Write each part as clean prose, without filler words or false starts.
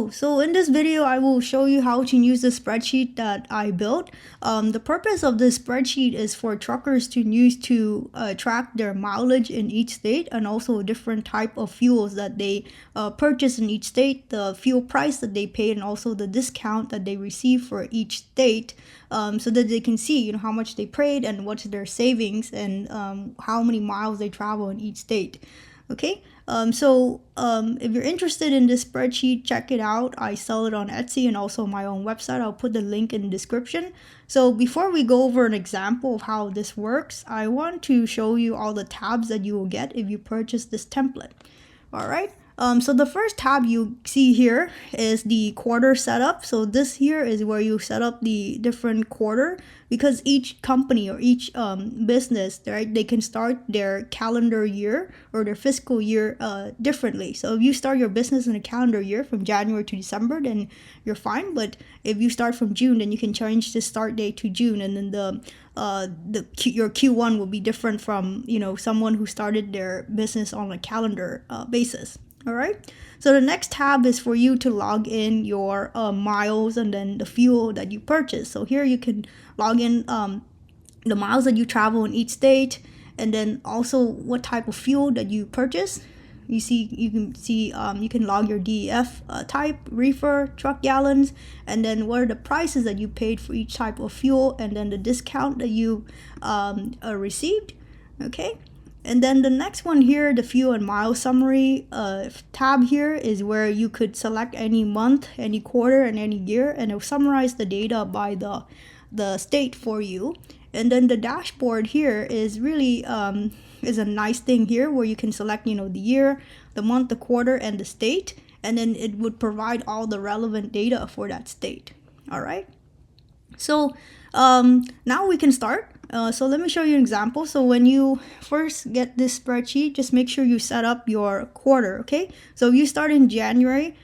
Hello, so in this video I will show you how to use the spreadsheet that I built. The purpose of this spreadsheet is for truckers to use to track their mileage in each state and also different type of fuels that they purchase in each state, the fuel price that they paid, and also the discount that they receive for each state, so that they can see how much they paid and what's their savings and how many miles they travel in each state. Okay, if you're interested in this spreadsheet, check it out. I sell it on Etsy and also my own website. I'll put the link in the description. So before we go over an example of how this works, I want to show you all the tabs that you will get if you purchase this template. All right. So the first tab you see here is the quarter setup. So this here is where you set up the different quarter, because each company or each business, right, they can start their calendar year or their fiscal year differently. So if you start your business in a calendar year from January to December, then you're fine. But if you start from June, then you can change the start date to June, and then your Q1 will be different from someone who started their business on a calendar basis. All right, so the next tab is for you to log in your miles and then the fuel that you purchase. So here you can log in the miles that you travel in each state, and then also what type of fuel that you purchase. You can log your DEF type, reefer, truck gallons, and then what are the prices that you paid for each type of fuel, and then the discount that you received. Okay. And then the next one here, the fuel and mile summary tab here, is where you could select any month, any quarter, and any year, and it'll summarize the data by the state for you. And then the dashboard here is really is a nice thing here where you can select the year, the month, the quarter, and the state, and then it would provide all the relevant data for that state. All right. So now we can start. So let me show you an example. So when you first get this spreadsheet, just make sure you set up your quarter, okay? So if you start in January,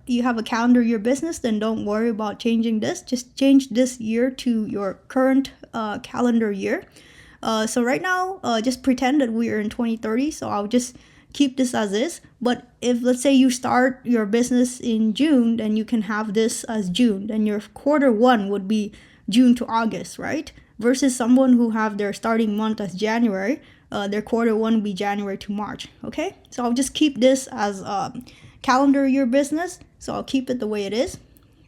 you have a calendar year business, then don't worry about changing this. Just change this year to your current calendar year. So right now, just pretend that we are in 2030. So I'll just keep this as is. But if, let's say, you start your business in June, then you can have this as June. Then your quarter one would be June to August, right? Versus someone who have their starting month as January, their quarter one will be January to March. Okay, so I'll just keep this as calendar year business. So I'll keep it the way it is.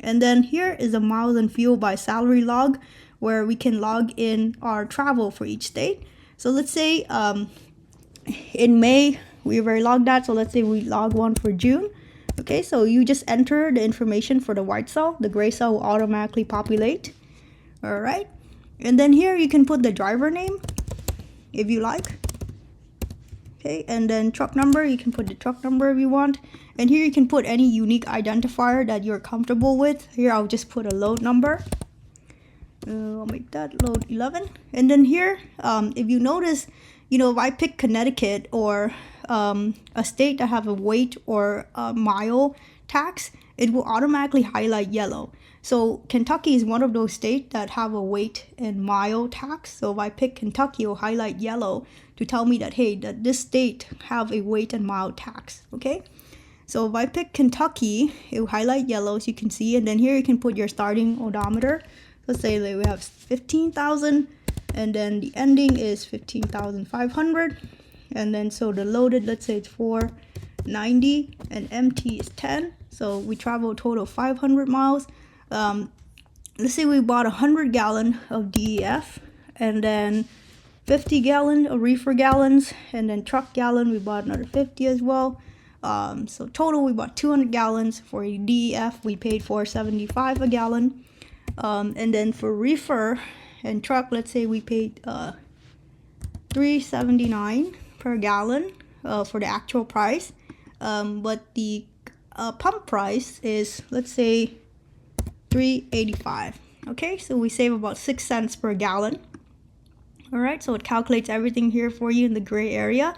And then here is a miles and fuel by salary log, where we can log in our travel for each state. So let's say in May we already logged that. So let's say we log one for June. Okay, so you just enter the information for the white cell. The gray cell will automatically populate. All right. And then here you can put the driver name if you like. Okay, and then truck number, you can put the truck number if you want. And here you can put any unique identifier that you're comfortable with. Here I'll just put a load number. I'll make that load 11. And then here, if you notice, if I pick Connecticut or a state that have a weight or a mile tax, it will automatically highlight yellow. So Kentucky is one of those states that have a weight and mile tax. So if I pick Kentucky, it will highlight yellow to tell me that, hey, that this state have a weight and mile tax. Okay. So if I pick Kentucky, it will highlight yellow, so you can see. And then here you can put your starting odometer. Let's say that we have 15,000, and then the ending is 15,500. And then so the loaded, let's say it's 490, and empty is 10. So we travel a total of 500 miles. Let's say we bought 100 gallon of DEF, and then 50 gallon of reefer gallons, and then truck gallon we bought another 50 as well. So total we bought 200 gallons. For DEF we paid $4.75 a gallon, and then for reefer and truck, let's say we paid $3.79 per gallon for the actual price, but the pump price is, let's say, $3.85. Okay, so we save about 6 cents per gallon. All right, so it calculates everything here for you in the gray area.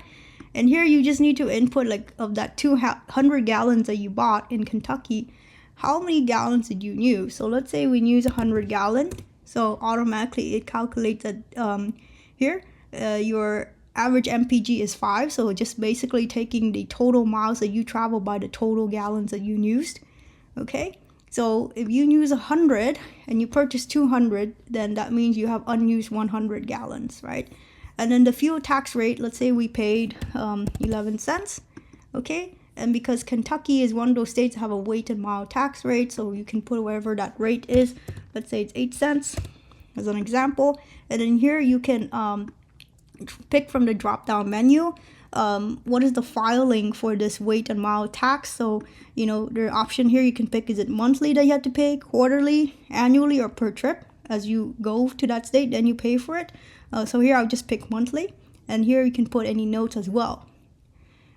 And here you just need to input, like, of that 200 gallons that you bought in Kentucky, how many gallons did you use? So let's say we use 100 gallon. So automatically it calculates that here your average MPG is 5. So just basically taking the total miles that you travel by the total gallons that you used. Okay, so if you use 100 and you purchase 200, then that means you have unused 100 gallons, right? And then the fuel tax rate, let's say we paid 11 cents, okay? And because Kentucky is one of those states that have a weight and mile tax rate, so you can put whatever that rate is. Let's say it's 8 cents as an example. And then here you can pick from the drop-down menu what is the filing for this weight and mile tax. So, you know, the option here you can pick, is it monthly that you have to pay, quarterly, annually, or per trip? As you go to that state, then you pay for it. So here I'll just pick monthly, and here you can put any notes as well.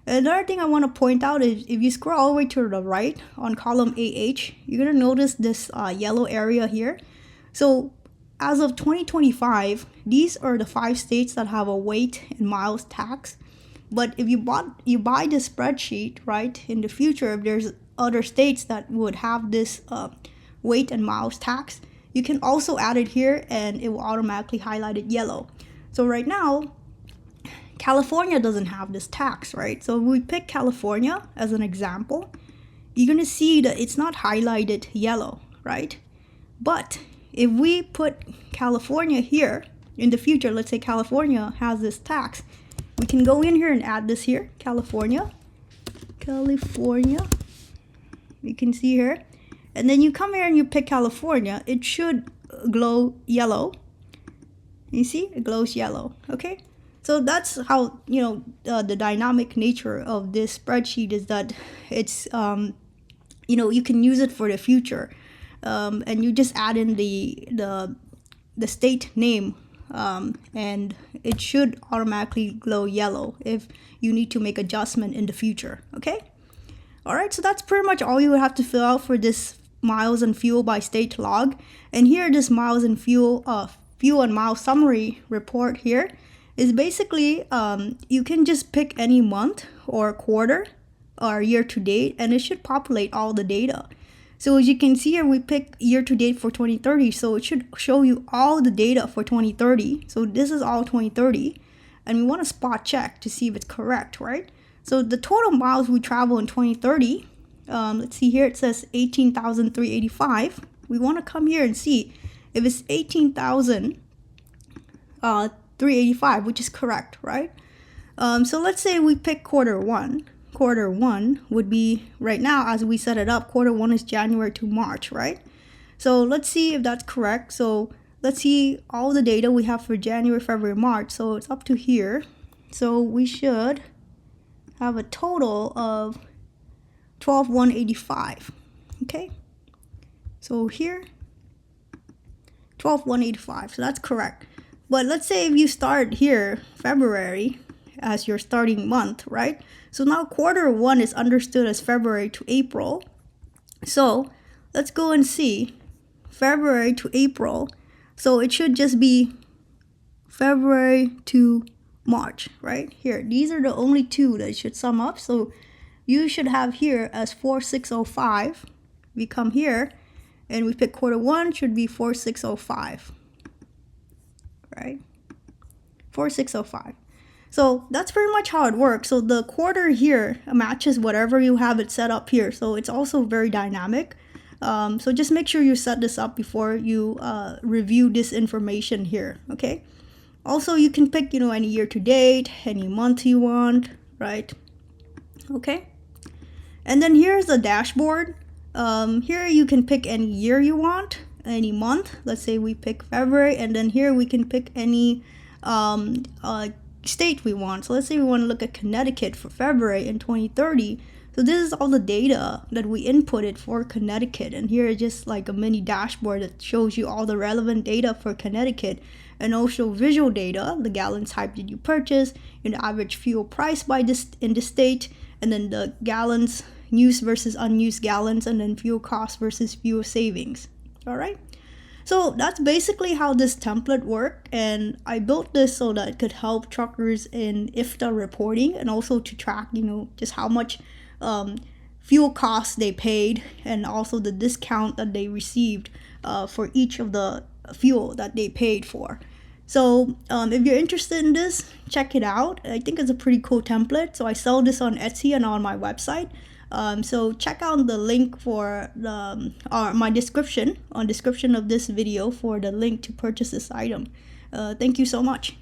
Another thing I want to point out is if you scroll all the way to the right on column AH, you're going to notice this yellow area here. So as of 2025, these are the 5 states that have a weight and miles tax. But if you buy this spreadsheet, right, in the future, if there's other states that would have this weight and miles tax, you can also add it here and it will automatically highlight it yellow. So right now, California doesn't have this tax, right? So if we pick California as an example, you're going to see that it's not highlighted yellow, right? But if we put California here in the future, let's say California has this tax, we can go in here and add this here, California. You can see here. And then you come here and you pick California, it should glow yellow. You see, it glows yellow, okay? So that's how, you know, the dynamic nature of this spreadsheet is that it's, you know, you can use it for the future. And you just add in the state name, and it should automatically glow yellow if you need to make adjustment in the future, okay? All right, so that's pretty much all you would have to fill out for this miles and fuel by state log. And here, this miles and fuel and mile summary report here is basically, you can just pick any month or quarter or year to date, and it should populate all the data. So as you can see here, we pick year to date for 2030, so it should show you all the data for 2030. So this is all 2030, and we want to spot check to see if it's correct, right? So the total miles we travel in 2030, let's see here, it says 18,385. We want to come here and see if it's 18,385, which is correct, right? So let's say we pick quarter one. Quarter one would be, right now as we set it up, quarter one is January to March, right? So let's see if that's correct. So let's see all the data we have for January, February, March. So it's up to here. So we should have a total of 12,185. Okay, so here 12,185, so that's correct. But let's say if you start here February as your starting month, right? So now quarter one is understood as February to April. So let's go and see February to April. So it should just be February to March, right? Here, these are the only two that should sum up. So you should have here as 4605. We come here and we pick quarter one, should be 4605, right? 4605. So that's pretty much how it works. So the quarter here matches whatever you have it set up here. So it's also very dynamic. So just make sure you set this up before you review this information here, okay? Also, you can pick, any year to date, any month you want, right? Okay. And then here's the dashboard. Here you can pick any year you want, any month. Let's say we pick February, and then here we can pick any state we want. So let's say we want to look at Connecticut for February in 2030. So this is all the data that we inputted for Connecticut. And here is just like a mini dashboard that shows you all the relevant data for Connecticut, and also visual data, the gallon type that you purchase, the average fuel price by this in the state, and then the gallons used versus unused gallons, and then fuel cost versus fuel savings. All right. So that's basically how this template worked, and I built this so that it could help truckers in IFTA reporting, and also to track, just how much fuel costs they paid, and also the discount that they received for each of the fuel that they paid for. So if you're interested in this, check it out. I think it's a pretty cool template. So I sell this on Etsy and on my website. So check out the link for my description of this video for the link to purchase this item. Thank you so much.